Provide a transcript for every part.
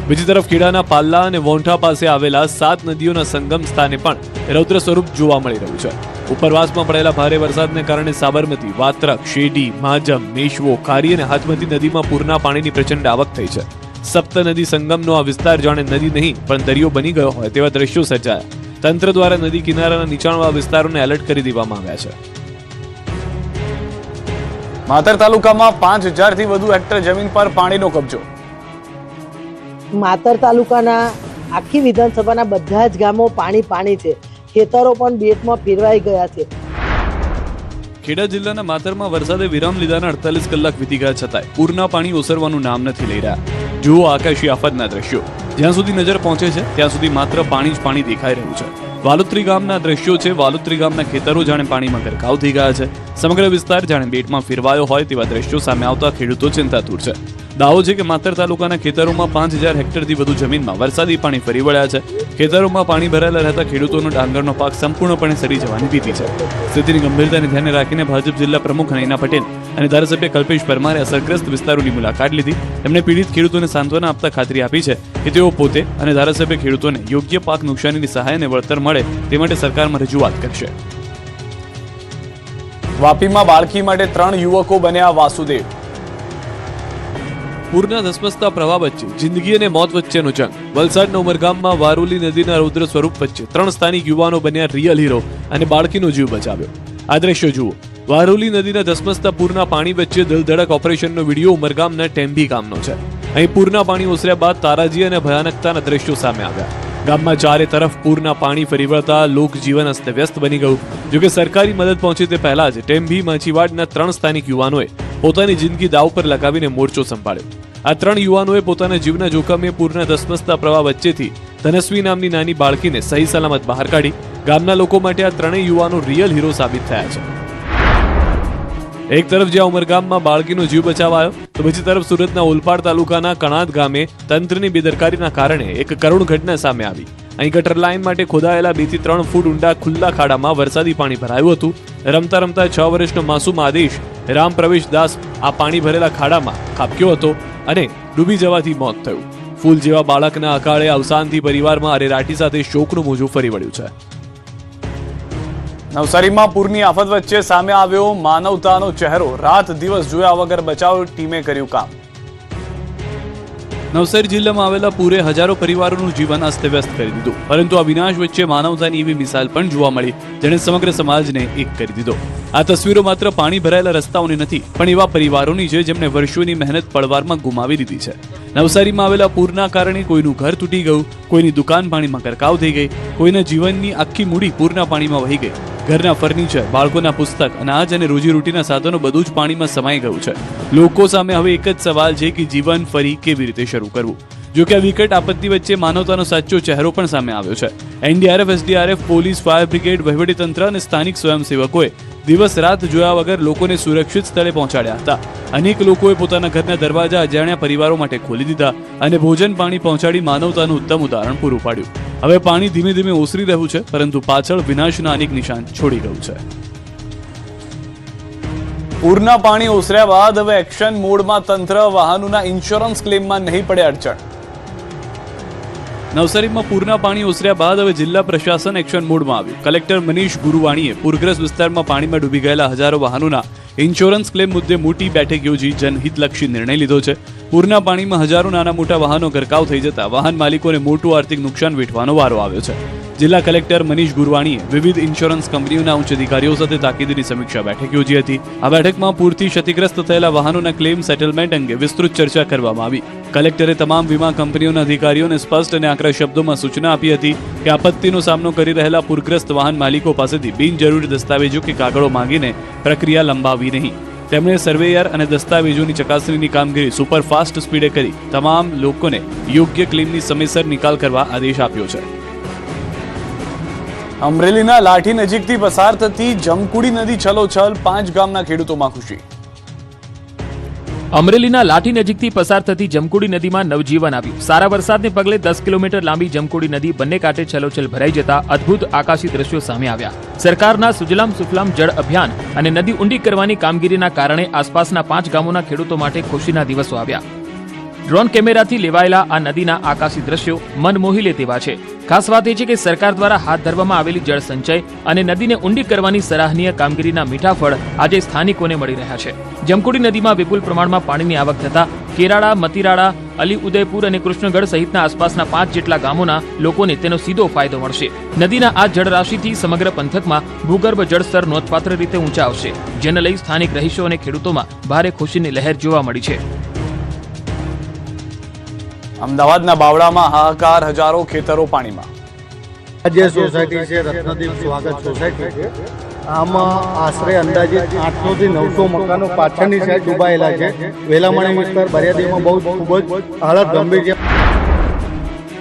બીજી તરફ ખેડાના પાલ્લા અને વોંઠા પાસે આવેલા 7 નદીઓના સંગમ સ્થાને પણ રૌદ્ર સ્વરૂપ જોવા મળી રહ્યું છે. ઉપરવાસમાં પડેલા ભારે વરસાદને કારણે સાબરમતી, વાત્રક, શેરડી, માજમ, મેશ્વો, ખારી અને હાથમતી નદીમાં પૂરના પાણીની પ્રચંડ આવક થઈ છે. સપ્ત નદી સંગમનો આ વિસ્તાર જાણે નદી નહીં પણ દરિયો બની ગયો હોય તેવા દ્રશ્યો સર્જાયા. તંત્ર દ્વારા નદી કિનારાના નીચાણવાળા વિસ્તારોને એલર્ટ કરી દેવામાં આવ્યા છે. માતર તાલુકામાં 5000 થી વધુ હેક્ટર જમીન પર પાણીનો કબજો. માતર તાલુકાના આખી વિધાનસભાના બધા જ ગામો પાણી છે. ખેતરો પણ બેટમાં ફેરવાઈ ગયા છે. ખેડા જિલ્લાના માતરમાં વરસાદે વિરામ લીધાના 48 કલાક વીતી ગયા છતાંય પૂરના પાણી ઓસરવાનું નામ નથી લઈ રહ્યા. જુઓ આકાશી આફતના દ્રશ્યો. જ્યાં સુધી નજર પહોંચે છે ત્યાં સુધી માત્ર પાણી જ પાણી દેખાઈ રહ્યું છે. વાલોત્રી ગામના દ્રશ્યો છે. વાલોત્રી ગામના ખેતરો જાણે પાણીમાં ગરકાવ થઈ ગયા છે. સમગ્ર વિસ્તાર જાણે બેટમાં ફેરવાયો હોય તેવા દ્રશ્યો સામે આવતા ખેડૂતો ચિંતાતુર છે. દાવો છે કે માતર તાલુકાના ખેતરોમાં 5000 હેક્ટરથી વધુ જમીનમાં વરસાદી પાણી ફરી વળ્યા છે. ખેતરોમાં પાણી ભરાયેલા રહેતા ખેડૂતોનો ડાંગરનો પાક સંપૂર્ણપણે સડી જવાની ભીતિ છે. સ્થિતિની ગંભીરતાને ધ્યાને રાખીને ભાજપ જિલ્લા પ્રમુખ નૈના પટેલ અને ધારાસભ્ય કલ્પેશ પરમારે અસરગ્રસ્ત વિસ્તારોની મુલાકાત લીધી. તેમણે પીડિત ખેડૂતોને સાંત્વના આપતા ખાતરી આપી છે કે તેઓ પોતે અને ધારાસભ્ય ખેડૂતોને યોગ્ય પાક નુકસાનીની સહાય અને વળતર મળે તે માટે સરકારમાં રજૂઆત કરશે. વાપીમાં બાળકી માટે 3 યુવકો બન્યા વાસુદેવ. પૂરના ધસમસતા પ્રવાહ વચ્ચે જિંદગી અને મોત વચ્ચેનો જંગ. વલસાડના ઉમરગામમાં વારોલી નદીના રૌદ્ર સ્વરૂપ વચ્ચે 3 સ્થાનિક યુવાનો બન્યા રિયલ હીરો અને બાળકીનો જીવ બચાવ્યો. આ દ્રશ્યો જુઓ. વારોલી નદીના ધસમસતા પૂરના પાણી વચ્ચે દિલધડક ઓપરેશનનો વિડીયો ઉમરગામના ટેમ્બી ગામનો છે. અહીં પૂરના પાણી ઓસર્યા બાદ તારાજી અને ભયાનકતાના દ્રશ્યો સામે આવ્યા. ગામમાં ચારે તરફ પૂરના પાણી ફરી વળતા લોકજીવન અસ્તવ્યસ્ત બની ગયું. જોકે સરકારી મદદ પહોંચે તે પહેલા જ ટેમ્બી માછીવાડના 3 સ્થાનિક યુવાનોએ પોતાની જિંદગી દાવ પર લગાવીને મોરચો સંભાળ્યો. આ 3 યુવાનોએ પોતાના જીવના જોખમે પૂરના ધસમસતા પ્રવાહ વચ્ચેથી ધનસ્વી નામની નાની બાળકીને સહી સલામત બહાર કાઢી. ગામના લોકો માટે આ 3 યુવાનો રિયલ હીરો સાબિત થયા છે. એક તરફ જ્યાં ઉમરગામમાં બાળકીનો જીવ બચાવાયો તો બીજી તરફ સુરતના ઓલપાડ તાલુકાના કણાદ ગામે તંત્રની બેદરકારીના કારણે એક કરુણ ઘટના સામે આવી. અહીં ગટર લાઇન માટે ખોદાયેલા 2 થી 3 ફૂટ ઊંડા ખુલ્લા ખાડામાં વરસાદી પાણી ભરાયું હતું. રમતા રમતા 6 વર્ષનો માસૂમ આદેશ રામ પ્રવેશ દાસ આ પાણી ભરેલા ખાડામાં ખાબક્યો હતો અને ડૂબી જવાથી મોત થયું. ફૂલ જેવા બાળકના અકાળે અવસાનથી પરિવારમાં અરેરાટી સાથે શોકનું મોજું ફરી વળ્યું છે. નવસારીમાં પૂરની આફત વચ્ચે સામે આવ્યો માનવતાનો ચહેરો. રાત દિવસ જોયા વગર બચાવ ટીમે કર્યું કામ. નવસારી જિલ્લામાં આવેલા પૂરે હજારો પરિવારોનું જીવન અસ્તવ્યસ્ત કરી દીધું. પરંતુ આ વિનાશ વચ્ચે માનવતાની એવી મિસાલ પણ જોવા મળી જેણે સમગ્ર સમાજને એક કરી દીધો. આ તસવીરો માત્ર પાણી ભરાયેલા રસ્તાઓની નથી પણ એવા પરિવારોની છે જેમને વર્ષોની મહેનત પળવારમાં ગુમાવી દીધી છે. નવસારીમાં આવેલા પૂરના કારણે કોઈનું ઘર તૂટી ગયું, કોઈની દુકાન પાણીમાં ગરકાવ થઈ ગઈ, કોઈના જીવનની આખી મૂડી પૂરના પાણીમાં વહી ગઈ. ઘરના ફર્નિચર, બાળકોના પુસ્તક, અનાજ અને રોજીરોટીના સાધનો બધું જ પાણીમાં સમાઈ ગયું છે. લોકો સામે હવે એક જ સવાલ છે કે જીવન ફરી કેવી રીતે શરૂ કરવું. જો કે આ વિકટ આપત્તિ વચ્ચે માનવતાનો સાચો ચહેરો પણ સામે આવ્યો છે. NDRF, SDRF, police, fire brigade, વહીવટીતંત્ર અને સ્થાનિક સ્વયંસેવકોએ દિવસ રાત જોયા વગર લોકોને સુરક્ષિત સ્થળે પહોંચાડ્યા હતા. અનેક લોકોએ પોતાના ઘરના દરવાજા અજાણ્યા પરિવારો માટે ખોલી દીધા અને ભોજન પાણી પહોંચાડી માનવતાનું ઉત્તમ ઉદાહરણ પૂરું પાડ્યું. હવે પાણી ધીમે ધીમે ઓસરી રહ્યું છે પરંતુ પાછળ વિનાશના અનેક નિશાન છોડી ગયું છે. પૂરના પાણી ઓસર્યા બાદ હવે એક્શન મોડમાં તંત્ર. વાહનોના ઇન્સ્યોરન્સ ક્લેમમાં નહીં પડે અડચણ. નવસારીમાં પૂરના પાણી ઓસર્યા બાદ હવે જિલ્લા પ્રશાસન એક્શન મોડમાં આવ્યું. કલેક્ટર મનીષ ગુરુવાણીએ પૂરગ્રસ્ત વિસ્તારમાં પાણીમાં ડૂબી ગયેલા હજારો વાહનોના ઇન્સ્યોરન્સ ક્લેમ મુદ્દે મોટી બેઠક યોજી જનહિતલક્ષી નિર્ણય લીધો છે. પૂરના પાણીમાં હજારો નાના મોટા વાહનો ગરકાવ થઈ જતા વાહન માલિકોને મોટું આર્થિક નુકસાન વેઠવાનો વારો આવ્યો છે. જિલ્લા કલેક્ટર મનીષ ગુરવાણીએ વિવિધ ઇન્સ્યોરન્સ કંપનીઓના ઉચ્ચ અધિકારીઓ સાથે તાકીદની સમીક્ષા બેઠક યોજી હતી. આ બેઠકમાં પૂરથી ક્ષતિગ્રસ્ત થયેલા વાહનોના ક્લેમ સેટલમેન્ટ અંગે વિસ્તૃત ચર્ચા કરવામાં આવી. કલેક્ટરે તમામ વીમા કંપનીઓના અધિકારીઓને સ્પષ્ટ અને આકરા શબ્દોમાં સૂચના આપી હતી કે આપત્તિનો સામનો કરી રહેલા પૂરગ્રસ્ત વાહન માલિકો પાસેથી બિનજરૂરી દસ્તાવેજો કે કાગળો માંગીને પ્રક્રિયા લંબાવવી નહીં. તેમણે સર્વેયર અને દસ્તાવેજોની ચકાસણીની કામગીરી સુપરફાસ્ટ સ્પીડે કરી તમામ લોકોને યોગ્ય ક્લેમની સમયસર નિકાલ કરવા આદેશ આપ્યો છે. અમરેલીના લાઠી નજીકથી પસાર થતી જમકુડી નદી છલોછલ. 5 ગામના ખેડૂતોમાં ખુશી. અમરેલીના લાઠી નજીકથી પસાર થતી જમકુડી નદીમાં નવજીવન આવ્યું. સારા વરસાદને પગલે 10 કિલોમીટર લાંબી જમકુડી નદી બંને કાંઠે છલોછલ ભરાઈ જતા અદ્ભુત આકાશી દ્રશ્યો સામે આવ્યા. સરકારના સુજલામ સુફલામ જળ અભિયાન અને નદી ઊંડી કરવાની કામગીરીના કારણે આસપાસના 5 ગામોના ખેડૂતો માટે ખુશીના દિવસો આવ્યા. ડ્રોન કેમેરાથી લેવાયેલા આ નદીના આકાશી દ્રશ્યો મન મોહી લે તેવા છે. ખાસ વાત એ છે કે સરકાર દ્વારા હાથ ધરવામાં આવેલી જળ સંચય અને નદીને ઊંડી કરવાની સરાહનીય કામગીરીના મીઠા ફળ આજે સ્થાનિકોને મળી રહ્યા છે. જમકુડી નદીમાં વિપુલ પ્રમાણમાં પાણીની આવક થતા કેરાળા, મતીરાળા, અલી ઉદયપુર અને કૃષ્ણગઢ સહિતના આસપાસના 5 જેટલા ગામોના લોકોને તેનો સીધો ફાયદો મળશે. નદીના આ જળરાશિથી સમગ્ર પંથકમાં ભૂગર્ભ જળસ્તર નોંધપાત્ર રીતે ઊંચા આવશે, જેને લઈ સ્થાનિક રહીશો અને ખેડૂતોમાં ભારે ખુશીની લહેર જોવા મળી છે. અમદાવાદના બાવળામાં હાહાકાર, હજારો ખેતરો પાણીમાં. આ જે સોસાયટી છે રત્નદીપ સ્વાગત સોસાયટી છે, આમાં આશરે અંદાજિત 800 થી 900 મકાનો પાછળની સાઈડ ડૂબાયેલા છે. વેલામણી વિસ્તાર બરિયાદીમાં ખૂબ જ હાલત ગંભીર છે.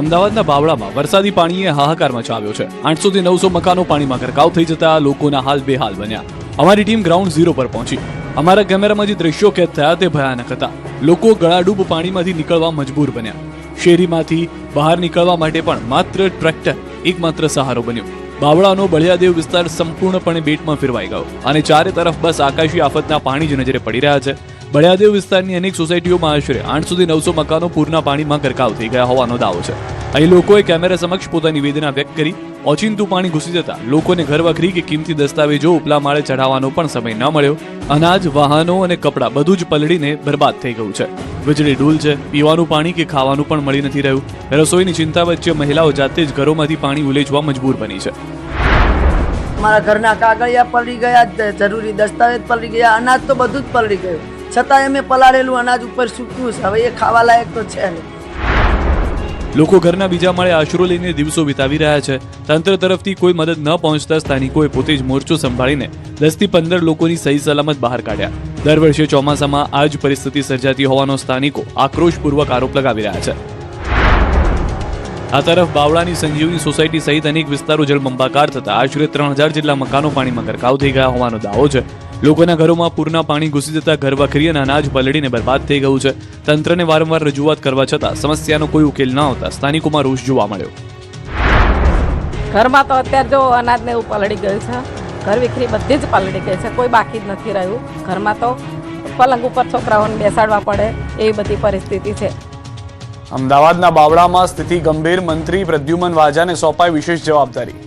અમદાવાદના બાવળામાં વરસાદી પાણીએ હાહાકાર મચાવ્યો છે. 800 થી 900 મકાનો પાણીમાં ગરકાવ થઈ જતા લોકોના હાલ બેહાલ બન્યા. અમારી ટીમ ગ્રાઉન્ડ ઝીરો પર પહોંચી. અમારા કેમેરામાં જે દ્રશ્યો કેદ થયા તે ભયાનક હતા. લોકો ગળાડૂબ પાણીમાંથી નીકળવા મજબૂર બન્યા. શેરીમાંથી બહાર નીકળવા માટે પણ માત્ર ટ્રેક્ટર એકમાત્ર સહારો બન્યો. બાવળાનો બળિયાદેવ વિસ્તાર સંપૂર્ણપણે બેટમાં ફેરવાઈ ગયો અને ચારે તરફ બસ આકાશી આફતના પાણી જ નજરે પડી રહ્યા છે. બળિયાદેવ વિસ્તારની અનેક સોસાયટીઓમાં આશરે 800 થી 900 મકાનો પૂરના પાણીમાં ગરકાવ થઈ ગયા હોવાનો દાવો છે. અહીં લોકોએ કેમેરા સમક્ષ પોતાની વેદના વ્યક્ત કરી. ઓચિંતું પાણી ઘૂસી જતા લોકોને ઘરવખરી કે કિંમતી દસ્તાવેજો ઉપલા માળે ચઢાવવાનો પણ સમય ન મળ્યો. અનાજ, વાહનો અને કપડાં બધું જ પલળીને બરબાદ થઈ ગયું છે. વીજળી ડૂલ છે. પીવાનું પાણી કે ખાવાનું પણ મળી નથી રહ્યું. રસોઈની ચિંતા વચ્ચે મહિલાઓ જાતે જ ઘરોમાંથી પાણી ઉલેચવા મજબૂર બની છે. મારા ઘરના કાગળિયા પલળી ગયા, જરૂરી દસ્તાવેજ પલળી ગયા, અનાજ તો બધું જ પલળી ગયું. છતાં અમે પલાળેલું અનાજ ઉપર સૂક્યું છે. હવે એ ખાવા લાયક તો છે નહીં. લોકો ઘરના બીજા માળે આશરો લઈને દિવસો વિતાવી રહ્યા છે. તંત્ર તરફથી કોઈ મદદ ન પહોંચતા સ્થાનિકોએ પોતે જ મોરચો સંભાળીને 10 થી 15 લોકોની સહી સલામત બહાર કાઢ્યા. દર વર્ષે ચોમાસામાં આ જ પરિસ્થિતિ સર્જાતી હોવાનો સ્થાનિકો આક્રોશપૂર્વક આરોપ લગાવી રહ્યા છે. આ તરફ બાવળાની સંજીવની સોસાયટી સહિત અનેક વિસ્તારો જળબંબાકાર થતા આશરે 3000 જેટલા મકાનો પાણીમાં ગરકાવ થઈ ગયા હોવાનો દાવો છે. લોકોના ઘરોમાં પૂરના પાણી ઘૂસી જતા ઘરવખરી અને અનાજ પલળીને બરબાદ થઈ ગયું છે. તંત્રને વારંવાર રજૂઆત કરવા છતાં સમસ્યાનો કોઈ ઉકેલ ન આવતા સ્થાનિકોમાં રોષ જોવા મળ્યો. ઘરમાં તો અત્યારે જો અનાજ ને એવું પલળી ગયું છે. ઘર વિખરી બધી જ પલળી ગઈ છે. કોઈ બાકી જ નથી રહ્યું. ઘરમાં તો પલંગ ઉપર છોકરાઓને બેસાડવા પડે એવી બધી પરિસ્થિતિ છે. અમદાવાદના બાવળામાં સ્થિતિ ગંભીર. મંત્રી પ્રદ્યુમન વાજાને સોંપાઈ વિશેષ જવાબદારી.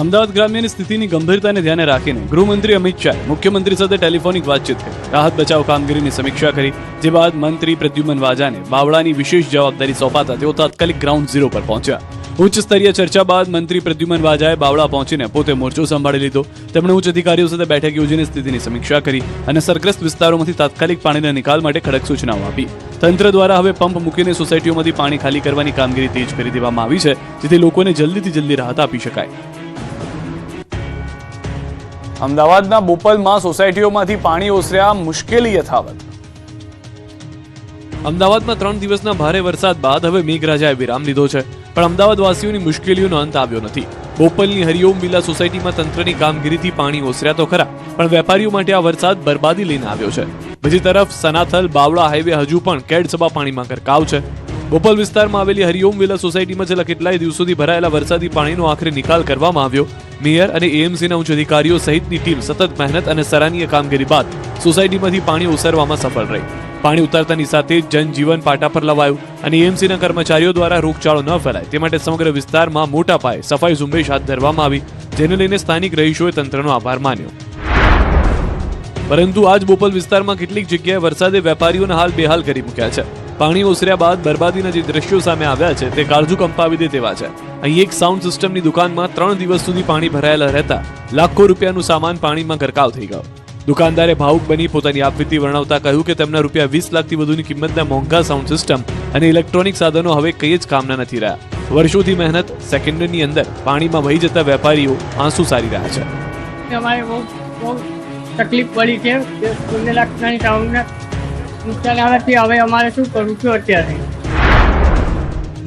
અમદાવાદ ગ્રામ્યની સ્થિતિની ગંભીરતાને ધ્યાને રાખીને ગૃહમંત્રી અમિત શાહે મુખ્યમંત્રી સાથે ટેલિફોનિક વાતચીત કરી રાહત બચાવ કામગીરીની સમીક્ષા કરી. જે બાદ મંત્રી પ્રદ્યુમન વાજાને બાવળાની વિશેષ જવાબદારી સોંપાતા તેઓ તાત્કાલિક ગ્રાઉન્ડ ઝીરો પર પહોંચ્યા. ઉચ્ચ સ્તરીય ચર્ચા બાદ મંત્રી પ્રદ્યુમન વાજાએ બાવળા પહોંચીને પોતે મોરચો સંભાળી લીધો. તેમણે ઉચ્ચ અધિકારીઓ સાથે બેઠક યોજીને સ્થિતિની સમીક્ષા કરી અને અસરગ્રસ્ત વિસ્તારોમાંથી તાત્કાલિક પાણીના નિકાલ માટે કડક સૂચનાઓ આપી. તંત્ર દ્વારા હવે પંપ મૂકીને સોસાયટીઓમાંથી પાણી ખાલી કરવાની કામગીરી તેજ કરી દેવામાં આવી છે, જેથી લોકોને જલ્દીથી જલ્દી રાહત આપી શકાય. અમદાવાદના બોપલમાં સોસાયટીઓમાંથી પાણી ઓસર્યા, મુશ્કેલી યથાવત. અમદાવાદમાં 3 દિવસના ભારે વરસાદ બાદ હવે મેઘરાજાએ વિરામ લીધો છે, પણ અમદાવાદવાસીઓની મુશ્કેલીઓનો અંત આવ્યો નથી. બોપલની હરિઓમ વિલા સોસાયટીમાં તંત્રની કામગીરીથી પાણી ઓસર્યા તો ખરા, પણ વેપારીઓ માટે આ વરસાદ બરબાદી લઈને આવ્યો છે. બીજી તરફ સનાથલ બાવળા હાઈવે હજુ પણ કેડસબા પાણીમાં ગરકાવ છે. બોપલ વિસ્તારમાં આવેલી હરિઓમ વિલા સોસાયટીમાં છેલ્લા કેટલાય દિવસોથી ભરાયેલા વરસાદી પાણીનો આખરે નિકાલ કરવામાં આવ્યો. મેયર અને એએમસીના ઉચ્ચ અધિકારીઓ સહિતની ટીમ સતત મહેનત અને સરાહનીય કામગીરી બાદ સોસાયટીમાંથી પાણી ઓસરવામાં સફળ રહી. પાણી ઉતારતાની સાથે જનજીવન પાટા પર લવાયું અને એએમસીના કર્મચારીઓ દ્વારા રોગચાળો ન ફેલાય તે માટે સમગ્ર વિસ્તારમાં મોટા પાયે સફાઈ ઝુંબેશ હાથ ધરવામાં આવી, જેને લઈને સ્થાનિક રહીશોએ તંત્રનો આભાર માન્યો. પરંતુ આજ બોપલ વિસ્તારમાં કેટલીક જગ્યાએ વરસાદે વેપારીઓને હાલ બેહાલ કરી મૂક્યા છે. પાણી ઓસર્યા બાદ બરબાદીના જે દ્રશ્યો સામે આવ્યા છે તે કાળજુ કંપાવી દે તેવા છે. અહીં એક સાઉન્ડ સિસ્ટમની દુકાનમાં 3 દિવસ સુધી પાણી ભરાયેલા રહેતા લાખો રૂપિયાનું સામાન પાણીમાં ગરકાવ થઈ ગયો. દુકાનદારે ભાવુક બની પોતાની આપવીતી વર્ણવતા કહ્યું કે તેમના રૂપિયા 20 લાખથી વધુની કિંમતના મોંઘા સાઉન્ડ સિસ્ટમ અને ઇલેક્ટ્રોનિક સાધનો હવે કંઈ જ કામના નથી રહ્યા. વર્ષોથી મહેનત સેકન્ડની અંદર પાણીમાં વહી જતા વેપારીઓ આંસુ સારી રહ્યા છે. અમારે બહુ તકલીફ પડી છે. 15 લાખની સાઉન્ડના નુકસાન આવવાથી હવે અમારે શું કરવું છું અત્યારે.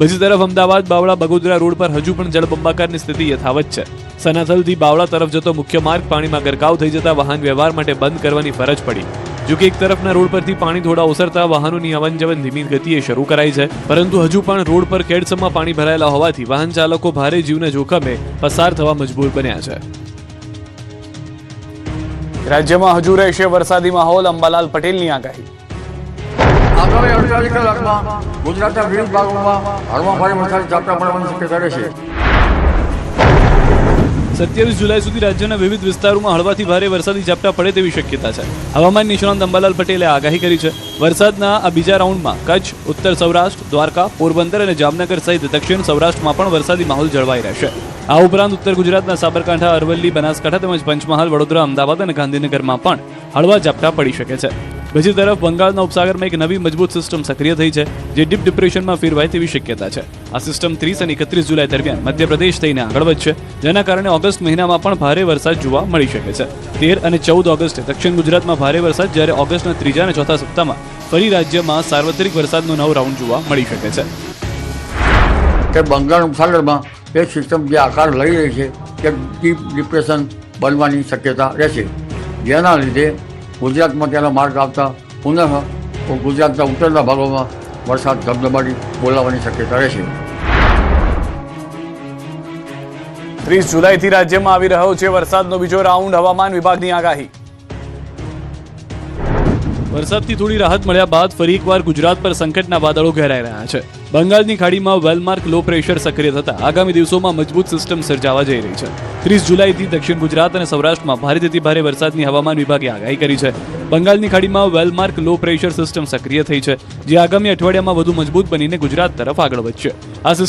બીજી તરફ અમદાવાદ બાવળા બગોદરા રોડ પર હજુ પણ જળબંબાકારની સ્થિતિ યથાવત છે. સનાથલથી બાવળા તરફ જતો મુખ્ય માર્ગ પાણીમાં ગરકાવ થઈ જતા વાહન વ્યવહાર માટે બંધ કરવાની ફરજ પડી. જોકે એક તરફના રોડ પરથી પાણી થોડા ઓસરતા વાહનોની અવનજવન ધીમી ગતિએ શરૂ કરાઈ છે, પરંતુ હજુ પણ રોડ પર કેડસમાં પાણી ભરાયેલા હોવાથી વાહન ચાલકો ભારે જીવના જોખમે પસાર થવા મજબૂર બન્યા છે. રાજ્યમાં હજુ રહેશે વરસાદી માહોલ, અંબાલાલ પટેલની આગાહી. આગામી 48 કલાકમાં ગુજરાતના વિવિધ ભાગોમાં હળવા ભારે વરસાદી ઝાપટા પડવાની શક્યતા રહેશે. 27 જુલાઈ સુધી રાજ્યના વિવિધ વિસ્તારોમાં હળવાથી ભારે વરસાદી ઝાપટા પડે તેવી શક્યતા છે. હવામાન નિષ્ણાંત અંબાલાલ પટેલે આગાહી કરી છે. વરસાદના આ બીજા રાઉન્ડમાં કચ્છ, ઉત્તર સૌરાષ્ટ્ર, દ્વારકા, પોરબંદર અને જામનગર સહિત દક્ષિણ સૌરાષ્ટ્રમાં પણ વરસાદી માહોલ જળવાઈ રહેશે. આ ઉપરાંત ઉત્તર ગુજરાતના સાબરકાંઠા, અરવલ્લી, બનાસકાંઠા તેમજ પંચમહાલ, વડોદરા, અમદાવાદ અને ગાંધીનગરમાં પણ હળવા ઝાપટા પડી શકે છે. બીજી તરફ બંગાળના ઉપસાગરમાં એક નવી મજબૂત સિસ્ટમ સક્રિય થઈ છે, જે ડીપ ડિપ્રેશનમાં ફેરવાય તેવી શક્યતા છે. આ સિસ્ટમ 30 અને 31 જુલાઈ દરમિયાન મધ્યપ્રદેશ થઈને આગળ વધશે, જેના કારણે ઓગસ્ટ મહિનામાં પણ ભારે વરસાદ જોવા મળી શકે છે. 13 અને 14 ઓગસ્ટે દક્ષિણ ગુજરાતમાં ભારે વરસાદ, જ્યારે ઓગસ્ટના ત્રીજા અને ચોથા સપ્તાહમાં ફરી રાજ્યમાં સાર્વત્રિક વરસાદનો નવો રાઉન્ડ જોવા મળી શકે છે. કે બંગાળ ઉપસાગરમાં એક સિસ્ટમ જે આકાર લઈ રહી છે કે ડીપ ડિપ્રેશન બનવાની શક્યતા રહેશે, જેના લીધે ગુજરાતમાં તેનો માર્ગ આવતા પુનઃ ગુજરાતના ઉત્તરના ભાગોમાં વરસાદ ધબધબાટી બોલાવવાની શક્યતા રહેશે. 30 જુલાઈથી રાજ્યમાં આવી રહ્યો છે વરસાદનો બીજો રાઉન્ડ, હવામાન વિભાગની આગાહી. વરસાદથી થોડી રાહત મળ્યા બાદ ફરી એકવાર ગુજરાત પર સંકટના વાદળો ઘેરાઈ રહ્યા છે. બંગાળની ખાડીમાં વેલમાર્ક લો પ્રેશર સક્રિય થતા આગામી દિવસોમાં મજબૂત સિસ્ટમ સર્જાવા જઈ રહી છે. 30 જુલાઈથી દક્ષિણ ગુજરાત અને સૌરાષ્ટ્રમાં ભારેથી ભારે વરસાદની હવામાન વિભાગે આગાહી કરી છે. બંગાળની ખાડીમાં વેલમાર્ક લો પ્રેશર સિસ્ટમ સક્રિય થઈ છે, જે આગામી અઠવાડિયામાં વધુ મજબૂત બનીને ગુજરાત તરફ આગળ વધશે. આ